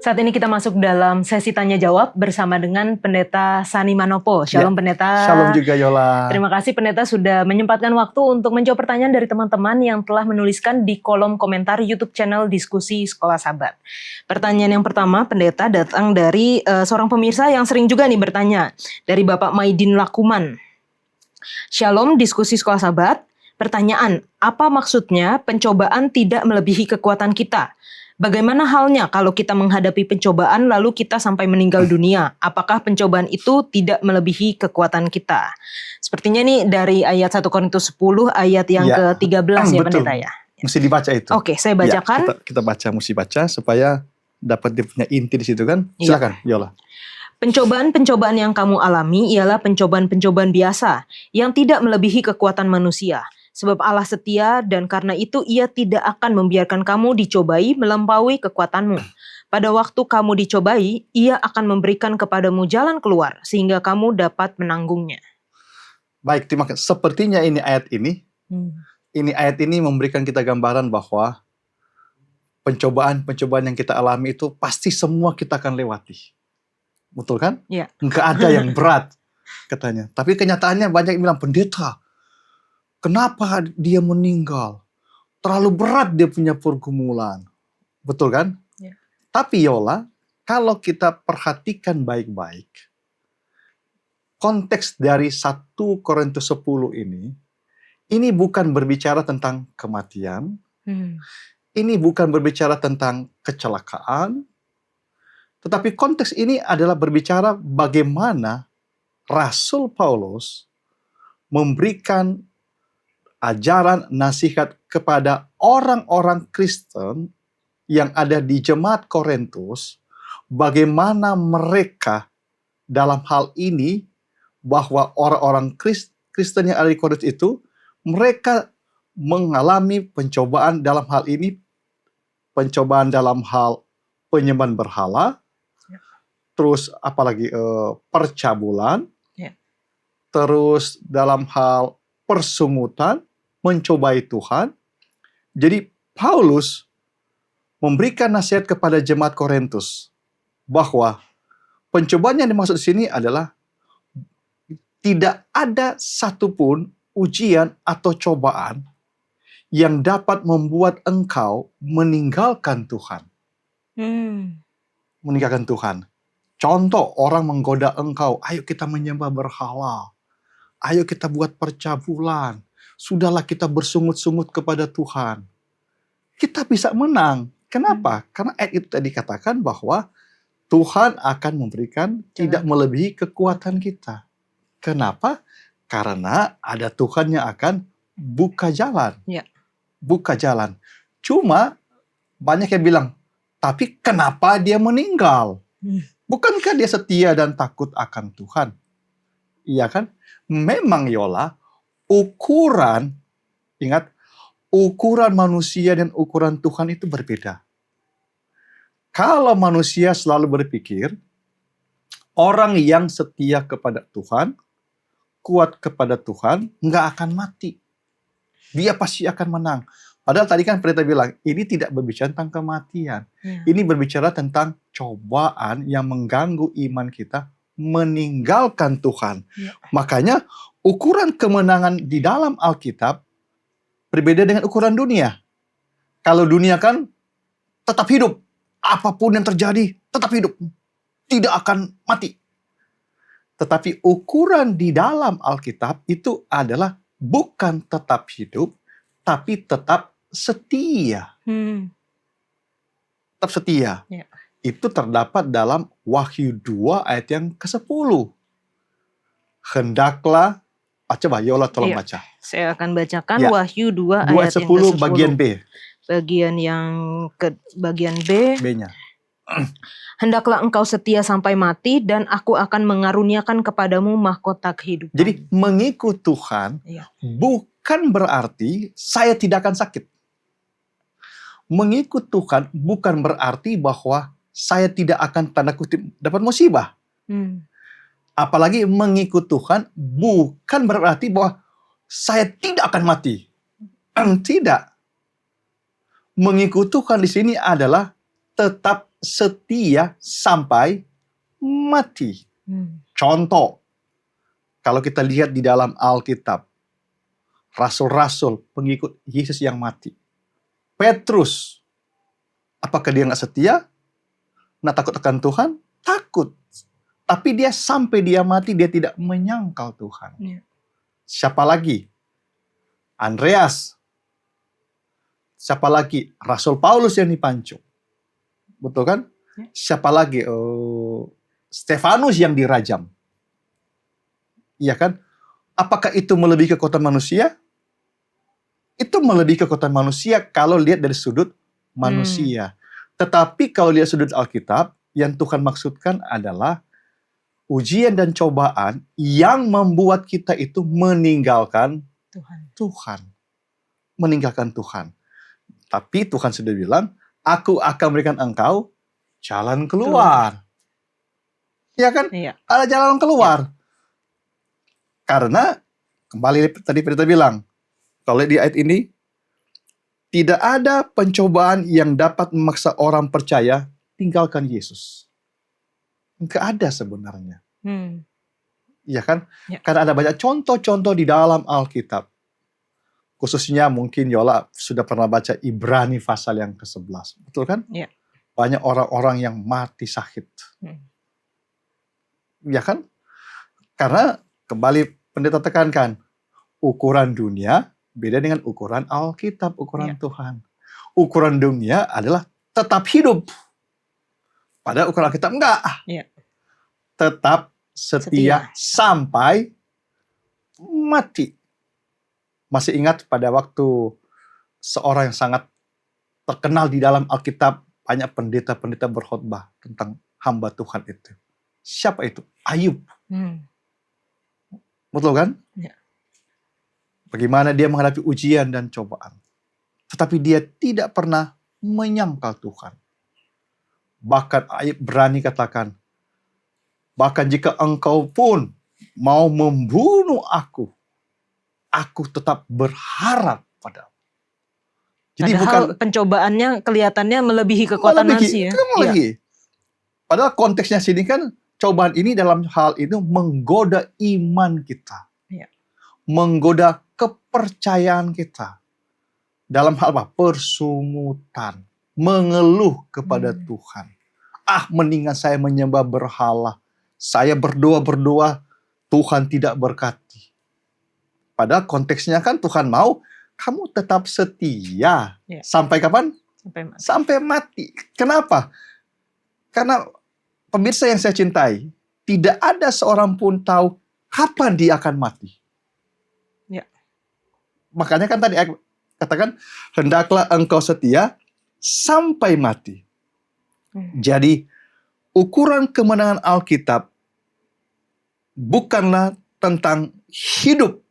Saat ini kita masuk dalam sesi tanya jawab bersama dengan Pendeta Sani Manopo. Shalom Pendeta. Shalom juga Yola. Terima kasih Pendeta sudah menyempatkan waktu untuk menjawab pertanyaan dari teman-teman yang telah menuliskan di kolom komentar YouTube channel Diskusi Sekolah Sabat. Pertanyaan yang pertama Pendeta datang dari seorang pemirsa yang sering juga nih bertanya, dari Bapak Maidin Lakuman. Shalom Diskusi Sekolah Sabat. Pertanyaan, apa maksudnya pencobaan tidak melebihi kekuatan kita? Bagaimana halnya kalau kita menghadapi pencobaan lalu kita sampai meninggal dunia? Apakah pencobaan itu tidak melebihi kekuatan kita? Sepertinya nih dari ayat 1 Korintus 10 ayat yang ke-13 ya Pendeta ya. Mesti dibaca itu. Oke, saya bacakan. Kita mesti baca supaya dapat dia punya inti di situ kan. Silakan Yola. Pencobaan-pencobaan yang kamu alami ialah pencobaan-pencobaan biasa yang tidak melebihi kekuatan manusia. Sebab Allah setia dan karena itu ia tidak akan membiarkan kamu dicobai melampaui kekuatanmu. Pada waktu kamu dicobai, ia akan memberikan kepadamu jalan keluar sehingga kamu dapat menanggungnya. Baik, terima kasih. Sepertinya ini ayat ini memberikan kita gambaran bahwa pencobaan-pencobaan yang kita alami itu pasti semua kita akan lewati. Betul kan? Iya. Nggak ada yang berat katanya. Tapi kenyataannya banyak yang bilang, pendeta, kenapa dia meninggal? Terlalu berat dia punya pergumulan. Betul kan? Ya. Tapi Yola, kalau kita perhatikan baik-baik, konteks dari 1 Korintus 10 ini bukan berbicara tentang kematian, ini bukan berbicara tentang kecelakaan, tetapi konteks ini adalah berbicara bagaimana Rasul Paulus memberikan ajaran nasihat kepada orang-orang Kristen yang ada di jemaat Korintus, bagaimana mereka dalam hal ini, bahwa orang-orang Kristen yang ada di Korintus itu, mereka mengalami pencobaan dalam hal ini, pencobaan dalam hal penyembahan berhala, terus apalagi percabulan, terus dalam hal persungutan, mencobai Tuhan. Jadi Paulus memberikan nasihat kepada jemaat Korintus bahwa pencobaan yang dimaksud di sini adalah tidak ada satupun ujian atau cobaan yang dapat membuat engkau meninggalkan Tuhan. Meninggalkan Tuhan. Contoh, orang menggoda engkau, ayo kita menyembah berhala. Ayo kita buat percabulan. Sudahlah kita bersungut-sungut kepada Tuhan. Kita bisa menang. Kenapa? Karena ayat itu tadi katakan bahwa Tuhan akan memberikan tidak melebihi kekuatan kita. Kenapa? Karena ada Tuhan yang akan buka jalan. Buka jalan. Cuma banyak yang bilang, tapi kenapa dia meninggal? Bukankah dia setia dan takut akan Tuhan? Iya kan? Memang Yola, ukuran manusia dan ukuran Tuhan itu berbeda. Kalau manusia selalu berpikir, orang yang setia kepada Tuhan, kuat kepada Tuhan, nggak akan mati. Dia pasti akan menang. Padahal tadi kan pendeta bilang, ini tidak berbicara tentang kematian. Ini berbicara tentang cobaan yang mengganggu iman kita, meninggalkan Tuhan. Makanya ukuran kemenangan di dalam Alkitab berbeda dengan ukuran dunia. Kalau dunia kan tetap hidup. Apapun yang terjadi, tetap hidup. Tidak akan mati. Tetapi ukuran di dalam Alkitab itu adalah bukan tetap hidup, tapi tetap setia. Tetap setia. Itu terdapat dalam Wahyu 2 ayat yang ke-10. Hendaklah, coba Yola tolong baca. Saya akan bacakan Wahyu 2 ayat 10 yang ke-10. bagian B. Bagian B-nya. Hendaklah engkau setia sampai mati dan aku akan mengaruniakan kepadamu mahkota kehidupan. Jadi mengikut Tuhan bukan berarti saya tidak akan sakit. Mengikut Tuhan bukan berarti bahwa saya tidak akan tanda kutip dapat musibah. Apalagi mengikut Tuhan bukan berarti bahwa saya tidak akan mati. Tidak. Mengikut Tuhan di sini adalah tetap setia sampai mati. Contoh, kalau kita lihat di dalam Alkitab, rasul-rasul pengikut Yesus yang mati. Petrus, apakah dia nggak setia? Nggak takut akan Tuhan? Takut. Tapi dia sampai dia mati, dia tidak menyangkal Tuhan. Ya. Siapa lagi? Andreas. Siapa lagi? Rasul Paulus yang dipancung. Betul kan? Ya. Siapa lagi? Stefanus yang dirajam. Iya kan? Apakah itu melebihi kekuatan manusia? Itu melebihi kekuatan manusia kalau lihat dari sudut manusia. Tetapi kalau lihat sudut Alkitab, yang Tuhan maksudkan adalah ujian dan cobaan yang membuat kita itu meninggalkan Tuhan. Meninggalkan Tuhan. Tapi Tuhan sudah bilang, aku akan berikan engkau jalan keluar. Ya kan? Iya. Ada jalan keluar. Karena, kembali tadi Pendeta bilang, kalau di ayat ini, tidak ada pencobaan yang dapat memaksa orang percaya tinggalkan Yesus. Nggak ada sebenarnya. Iya kan? Ya. Karena ada banyak contoh-contoh di dalam Alkitab. Khususnya mungkin Yola sudah pernah baca Ibrani pasal yang ke-11. Betul kan? Ya. Banyak orang-orang yang mati sakit. Ya kan? Karena kembali Pendeta tekankan, ukuran dunia beda dengan ukuran Alkitab, ukuran Tuhan. Ukuran dunia adalah tetap hidup. Padahal ukuran Alkitab enggak. Ya. Tetap setia sampai mati. Masih ingat pada waktu seorang yang sangat terkenal di dalam Alkitab, banyak pendeta-pendeta berkhotbah tentang hamba Tuhan itu. Siapa itu? Ayub. Betul kan? Ya. Bagaimana dia menghadapi ujian dan cobaan. Tetapi dia tidak pernah menyangkal Tuhan. Bahkan Ayub berani katakan, bahkan jika engkau pun mau membunuh aku tetap berharap padamu. Jadi padahal bukan pencobaannya kelihatannya melebihi kekuatan manusia. Melebihi. Padahal konteksnya sini kan, cobaan ini dalam hal itu menggoda iman kita. Ya. Menggoda kepercayaan kita. Dalam hal apa? Persungutan. Mengeluh kepada Tuhan. Mendingan saya menyembah berhala. Saya berdoa-berdoa, Tuhan tidak berkati. Padahal konteksnya kan Tuhan mau kamu tetap setia. Ya. Sampai kapan? Sampai mati. Sampai mati. Kenapa? Karena pemirsa yang saya cintai, tidak ada seorang pun tahu kapan dia akan mati. Ya. Makanya kan tadi katakan, hendaklah engkau setia sampai mati. Jadi, ukuran kemenangan Alkitab bukanlah tentang hidup,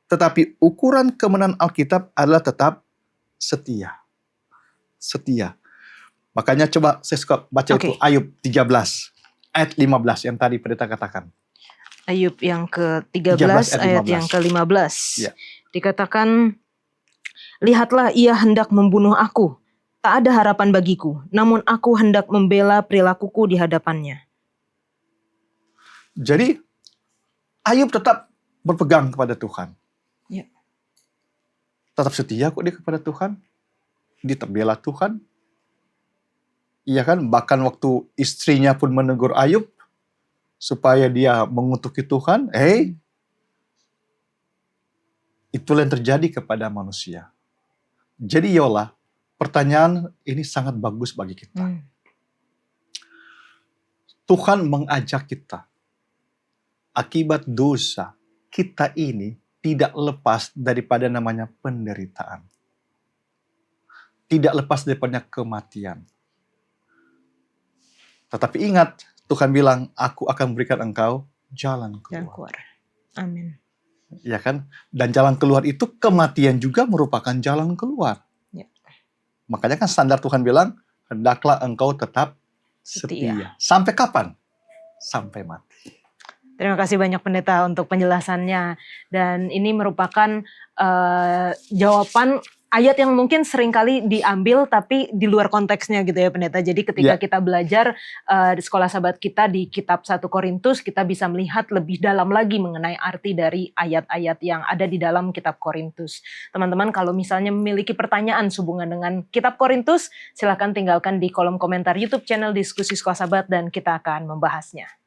tetapi ukuran kemenangan Alkitab adalah tetap setia. Setia. Makanya coba saya suka baca itu Ayub 13 ayat 15 yang tadi Pendeta katakan. Ayub yang ke-13 ayat yang ke-15. Ya. Dikatakan, lihatlah ia hendak membunuh aku. Tak ada harapan bagiku, namun aku hendak membela perilakuku di hadapannya. Jadi Ayub tetap berpegang kepada Tuhan. Ya. Tetap setia kok dia kepada Tuhan. Dia terbela Tuhan. Iya kan, bahkan waktu istrinya pun menegur Ayub supaya dia mengutuki Tuhan, itulah yang terjadi kepada manusia. Jadi Yola, pertanyaan ini sangat bagus bagi kita. Tuhan mengajak kita, akibat dosa, kita ini tidak lepas daripada namanya penderitaan. Tidak lepas daripada kematian. Tetapi ingat, Tuhan bilang, aku akan berikan engkau jalan keluar. Amin. Ya kan? Dan jalan keluar itu kematian juga merupakan jalan keluar. Ya. Makanya kan standar Tuhan bilang, hendaklah engkau tetap setia. Sampai kapan? Sampai mati. Terima kasih banyak Pendeta untuk penjelasannya. Dan ini merupakan jawaban ayat yang mungkin seringkali diambil tapi di luar konteksnya gitu ya Pendeta. Jadi ketika kita belajar di sekolah sahabat kita di kitab 1 Korintus, kita bisa melihat lebih dalam lagi mengenai arti dari ayat-ayat yang ada di dalam kitab Korintus. Teman-teman kalau misalnya memiliki pertanyaan sehubungan dengan kitab Korintus, silakan tinggalkan di kolom komentar YouTube channel Diskusi Sekolah Sahabat dan kita akan membahasnya.